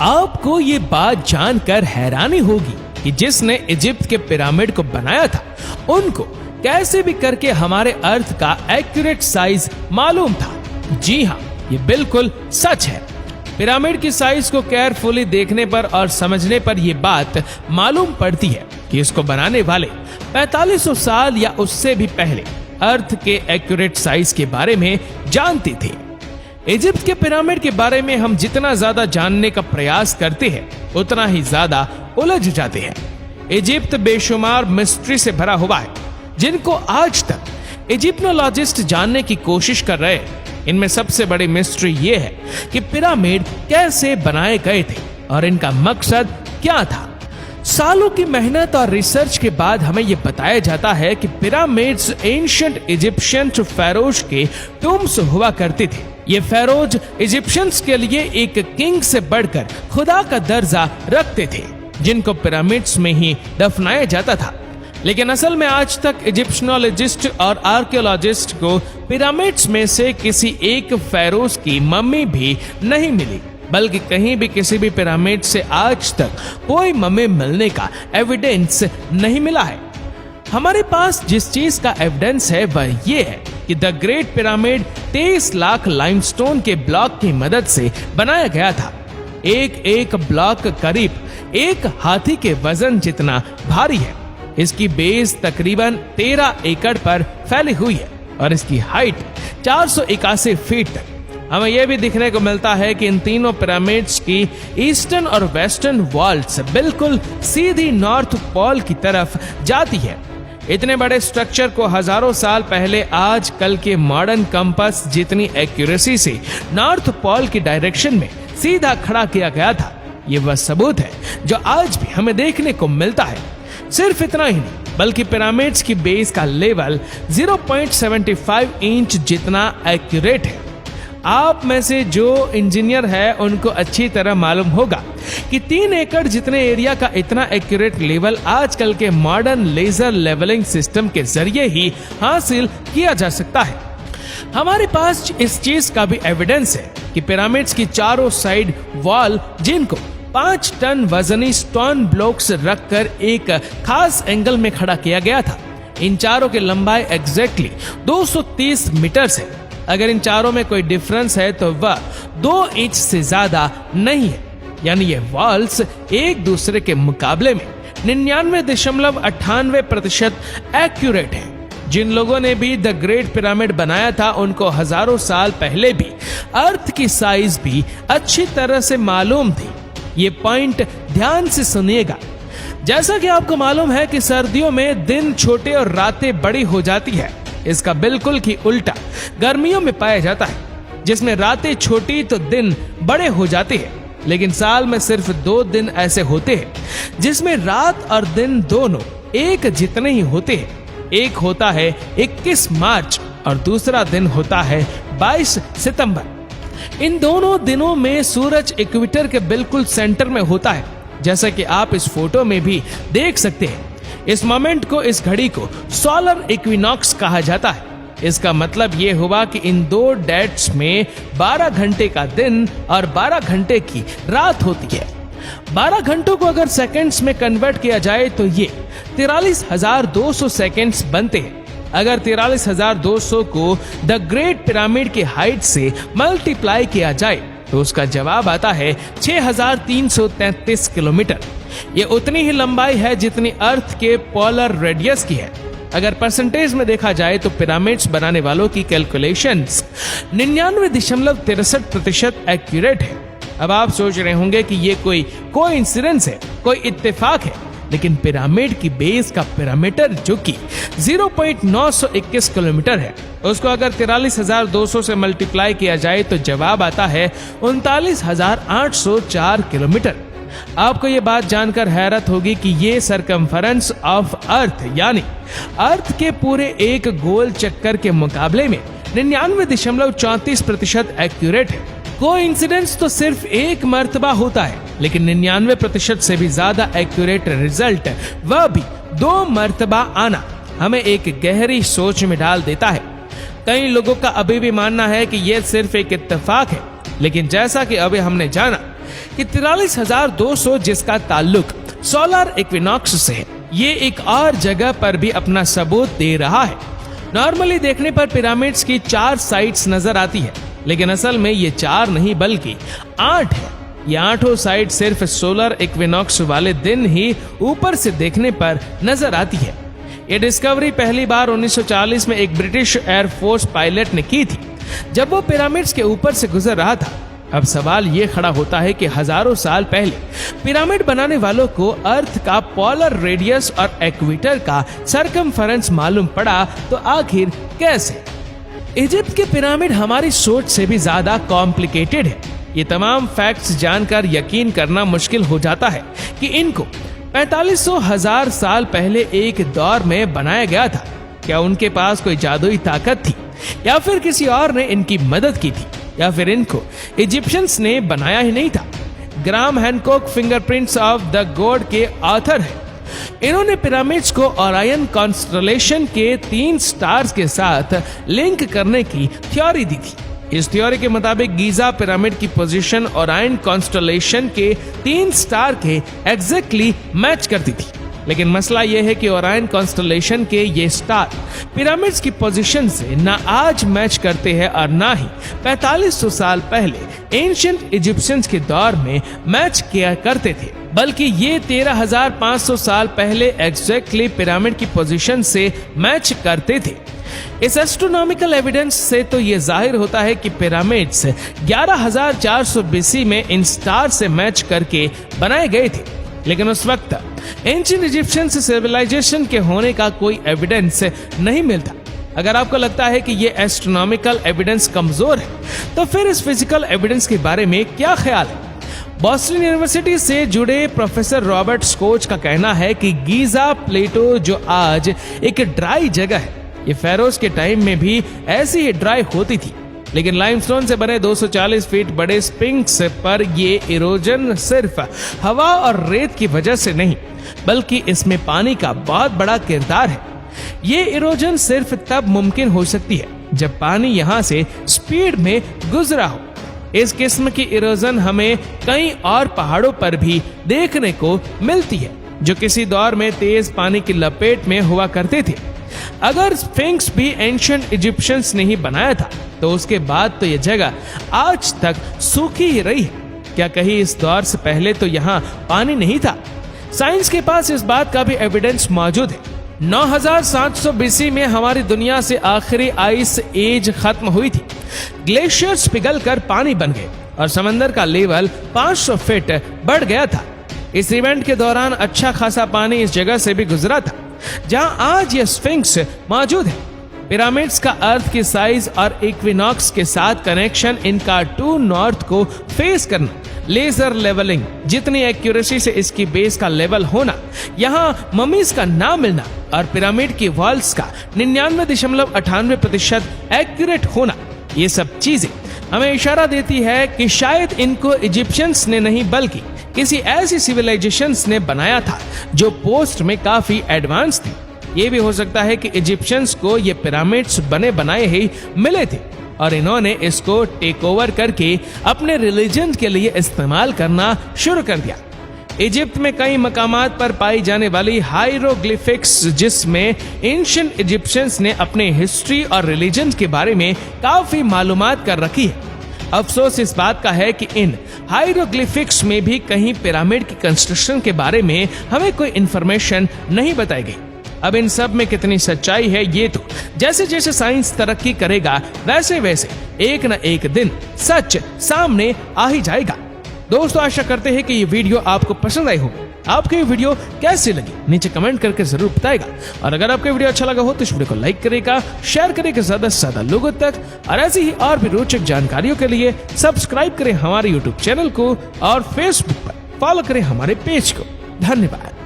आपको ये बात जानकर हैरानी होगी कि जिसने इजिप्ट के पिरामिड को बनाया था उनको कैसे भी करके हमारे अर्थ का एक्यूरेट साइज मालूम था। जी हाँ, ये बिल्कुल सच है। पिरामिड की साइज को केयरफुली देखने पर और समझने पर यह बात मालूम पड़ती है कि इसको बनाने वाले 4500 साल या उससे भी पहले अर्थ के एक्यूरेट साइज के बारे में जानते थे। इजिप्ट के पिरामिड के बारे में हम जितना ज्यादा जानने का प्रयास करते हैं उतना ही ज्यादा उलझ जाते हैं। इजिप्ट बेशुमार मिस्ट्री से भरा हुआ है जिनको आज तक इजिप्टोलॉजिस्ट जानने की कोशिश कर रहे हैं। इनमें सबसे बड़ी मिस्ट्री ये है कि पिरामिड कैसे बनाए गए थे और इनका मकसद क्या था। सालों की मेहनत और रिसर्च के बाद हमें यह बताया जाता है कि पिरामिड्स एंशिएंट इजिप्शियन फेरोज के टूम्स हुआ करते थे। ये फेरोज इजिप्शियंस के लिए एक किंग से बढ़कर खुदा का दर्जा रखते थे जिनको पिरामिड्स में ही दफनाया जाता था। लेकिन असल में आज तक इजिप्शियनोलॉजिस्ट और आर्कियोलॉजिस्ट को पिरामिड्स में से किसी एक फेरोज की मम्मी भी नहीं मिली, बल्कि कहीं भी किसी भी पिरामिड से आज तक कोई मम्मी मिलने का एविडेंस नहीं मिला है। हमारे पास जिस चीज का एविडेंस है वह ये है कि the great pyramid 23 lakh limestone के ब्लॉक की मदद से बनाया गया था। एक ब्लॉक करीब एक हाथी के वजन जितना भारी है। इसकी बेस तकरीबन 13 एकड़ पर फैली हुई है और इसकी हाइट 481 फीट तक। हमें यह भी दिखने को मिलता है कि इन तीनों पिरामिड्स की ईस्टर्न और वेस्टर्न वॉल्स बिल्कुल सीधी नॉर्थ पोल की तरफ जाती है। इतने बड़े स्ट्रक्चर को हजारों साल पहले आज कल के मॉडर्न कंपास जितनी एक्यूरेसी से नॉर्थ पोल की डायरेक्शन में सीधा खड़ा किया गया था, ये वह सबूत है जो आज भी हमें देखने को मिलता है। सिर्फ इतना ही नहीं बल्कि पिरामिड्स की बेस का लेवल 0.75 इंच जितना एक्यूरेट है। आप में से जो इंजीनियर है उनको अच्छी तरह मालूम होगा कि 3 एकड़ जितने एरिया का इतना एक्यूरेट लेवल आजकल के मॉडर्न लेजर लेवलिंग सिस्टम के जरिए ही हासिल किया जा सकता है। हमारे पास इस चीज का भी एविडेंस है कि पिरामिड्स की चारों साइड वॉल जिनको 5 टन वजनी स्टोन ब्लॉक्स रखकर एक खास एंगल में खड़ा किया गया था। इन चारों की लंबाई एग्जैक्टली 230 मीटर है। अगर इन चारों में कोई डिफरेंस है तो वह 2 इंच से ज्यादा नहीं है, यानी ये वॉल्स एक दूसरे के मुकाबले में 99.98% एक्यूरेट है। जिन लोगों ने भी द ग्रेट पिरामिड बनाया था उनको हजारों साल पहले भी अर्थ की साइज भी अच्छी तरह से मालूम थी। ये पॉइंट ध्यान से सुनिएगा। जैसा कि आपको मालूम है कि सर्दियों में दिन छोटे और रातें बड़ी हो जाती है, इसका बिल्कुल ही उल्टा गर्मियों में पाया जाता है, जिसमें रातें छोटी तो दिन बड़े हो जाते हैं। लेकिन साल में सिर्फ 2 दिन ऐसे होते हैं जिसमें रात और दिन दोनों एक जितने ही होते हैं। एक होता है 21 मार्च और दूसरा दिन होता है 22 सितंबर। इन दोनों दिनों में सूरज इक्वेटर के बिल्कुल सेंटर में होता है, जैसा कि आप इस फोटो में भी देख सकते हैं। इस मोमेंट को, इस घड़ी को सोलर इक्विनॉक्स कहा जाता है। इसका मतलब ये हुआ कि इन 2 डेट्स में 12 घंटे का दिन और 12 घंटे की रात होती है। 12 घंटों को अगर सेकंड्स में कन्वर्ट किया जाए तो ये 43,200 सेकंड्स बनते हैं। अगर 43,200 को द ग्रेट पिरामिड की हाइट से मल्टीप्लाई किया जाए तो उसका जवाब आता है 6,333 किलोमीटर। ये उतनी ही लंबाई है जितनी अर्थ के पोलर रेडियस की है। अगर परसेंटेज में देखा जाए तो पिरामिड्स बनाने वालों की कैलकुलेशंस 99.63% एक्यूरेट है। अब आप सोच रहे होंगे कि ये कोई कोइंसिडेंस है, कोई इत्तेफाक है, लेकिन पिरामिड की बेस का पैरामीटर जो कि 0.921 किलोमीटर है, उसको अगर 43,200 से मल्टीप्लाई किया जाए तो जवाब आता है 39,804 किलोमीटर। आपको ये बात जानकर हैरत होगी कि ये सरकमफरेंस ऑफ अर्थ यानी अर्थ के पूरे एक गोल चक्कर के मुकाबले में 99.34% एक्यूरेट है। कोइंसिडेंस तो सिर्फ एक मर्तबा होता है, लेकिन 99% से भी ज्यादा एक्यूरेट रिजल्ट वह भी 2 मर्तबा आना हमें एक गहरी सोच में डाल देता है। कई लोगों का अभी भी मानना है कि यह सिर्फ एक इत्तेफाक है, लेकिन जैसा कि अभी हमने जाना कि 43,200 जिसका ताल्लुक सोलर इक्विनॉक्स से है, ये एक और जगह पर भी अपना सबूत दे रहा है। नॉर्मली देखने पर पिरामिड्स की 4 साइड्स नजर आती है, लेकिन असल में ये 4 नहीं बल्कि 8 है। ये 8 साइड सिर्फ सोलर इक्विनॉक्स वाले दिन ही ऊपर से देखने पर नजर आती है। ये डिस्कवरी पहली बार 1940 में एक ब्रिटिश एयरफोर्स पायलट ने की थी, जब वो पिरामिड्स के ऊपर से गुजर रहा था। अब सवाल ये खड़ा होता है कि हजारों साल पहले पिरामिड बनाने वालों को अर्थ का पोलर रेडियस और इक्वेटर का सरकमफेरेंस मालूम पड़ा, तो आखिर कैसे? इजिप्ट के पिरामिड हमारी सोच से भी ज्यादा कॉम्प्लिकेटेड है। ये तमाम फैक्ट्स जानकर यकीन करना मुश्किल हो जाता है कि इनको 4500 साल पहले एक दौर में बनाया गया था। क्या उनके पास कोई जादुई ताकत थी, या फिर किसी और ने इनकी मदद की थी, या फिर इनको इजिप्शियंस ने बनाया ही नहीं था? Graham Hancock fingerprints of the god के ऑथर है। इन्होंने पिरामिड्स को ओरायन कॉन्स्टलेशन के 3 स्टार्स के साथ लिंक करने की थ्योरी दी थी। इस थ्योरी के मुताबिक गीजा पिरामिड की पोजीशन ओरायन कॉन्स्टलेशन के 3 स्टार के एग्जैक्टली मैच करती थी। लेकिन मसला यह है कि ओरायन कॉन्स्टलेशन के ये स्टार पिरामिड्स की पोजीशन से ना आज मैच करते हैं और ना ही 4500 साल पहले एंशिएंट इजिप्शियंस के दौर में मैच किया करते थे, बल्कि ये 13,500 साल पहले एग्जैक्टली पिरामिड की पोजीशन से मैच करते थे। इस एस्ट्रोनॉमिकल एविडेंस से तो ये जाहिर होता है कि पिरामिड्स 11,400 बीसी में इन स्टार से मैच करके बनाए गए थे। लेकिन उस वक्त एंशिएंट इजिप्शियन सिविलाइजेशन के होने का कोई एविडेंस नहीं मिलता। अगर आपको लगता है कि ये एस्ट्रोनॉमिकल एविडेंस कमजोर है, तो फिर इस फिजिकल एविडेंस के बारे में क्या ख्याल है? बॉस्टन यूनिवर्सिटी से जुड़े प्रोफेसर रॉबर्ट स्कोच का कहना है कि गीजा प्लेटो जो आज एक ड्राई जगह है, ये फेरोज के टाइम में भी ऐसी ही ड्राई होती थी। लेकिन लाइमस्टोन से बने 240 फीट बड़े स्पिंक्स पर ये इरोजन सिर्फ हवा और रेत की वजह से नहीं, बल्कि इसमें पानी का बहुत बड़ा किरदार है। ये इरोजन सिर्फ तब मुमकिन हो सकती है जब पानी यहाँ से स्पीड में गुजरा हो। इस किस्म की इरोजन हमें कई और पहाड़ों पर भी देखने को मिलती है, जो किसी दौर में तेज पानी की लपेट में हुआ करते थे। अगर स्फिंक्स भी एंशिएंट इजिप्शियंस ने ही बनाया था, तो उसके बाद तो यह जगह आज तक सूखी ही रही है। क्या कहीं इस दौर से पहले तो यहाँ पानी नहीं था? साइंस के पास इस बात का भी एविडेंस मौजूद है। 9,700 बीसी में हमारी दुनिया से आखिरी आइस एज खत्म हुई थी। ग्लेशियर्स पिघलकर पानी बन गए और समंदर का लेवल 500 फीट बढ़ गया था। इस इवेंट के दौरान अच्छा खासा पानी इस जगह से भी गुजरा था जहां आज ये स्फिंक्स मौजूद है। पिरामिड्स का अर्थ की साइज और इक्विनॉक्स के साथ कनेक्शन, इनका टू नॉर्थ को फेस करना, लेजर लेवलिंग, जितनी एक्यूरेसी से इसकी बेस का लेवल होना, यहाँ ममीज का ना मिलना और पिरामिड की वॉल्स का 99.98% एक्यूरेट होना, ये सब चीजें हमें इशारा देती है कि शायद इनको इजिप्शियंस ने नहीं बल्कि किसी ऐसी सिविलाइजेशंस ने बनाया था जो पोस्ट में काफी एडवांस थी। ये भी हो सकता है कि इजिप्शियंस को ये पिरामिड्स बने बनाए ही मिले थे और इन्होंने इसको टेक ओवर करके अपने रिलीजन के लिए इस्तेमाल करना शुरू कर दिया। इजिप्ट में कई मकामात पर पाई जाने वाली हायरोग्लिफिक्स, जिसमें एंशिएंट इजिप्शियंस ने अपने हिस्ट्री और रिलीजन के बारे में काफी मालूमात कर रखी है। अफसोस इस बात का है कि इन हायरोग्लिफिक्स में भी कहीं पिरामिड की कंस्ट्रक्शन के बारे में हमें कोई इंफॉर्मेशन नहीं बताई गई। अब इन सब में कितनी सच्चाई है, ये तो जैसे जैसे साइंस तरक्की करेगा वैसे वैसे एक न एक दिन सच सामने आ ही जाएगा। दोस्तों, आशा करते हैं कि ये वीडियो आपको पसंद आई होगी। आपको ये वीडियो कैसी लगी नीचे कमेंट करके जरूर बताएगा। और अगर आपको वीडियो अच्छा लगा हो तो इस वीडियो को लाइक करेगा, शेयर करेगा ज्यादा से ज्यादा लोगों तक, और ऐसी ही और भी रोचक जानकारियों के लिए सब्सक्राइब करें हमारे यूट्यूब चैनल को और फेसबुक पर फॉलो करें हमारे पेज को। धन्यवाद।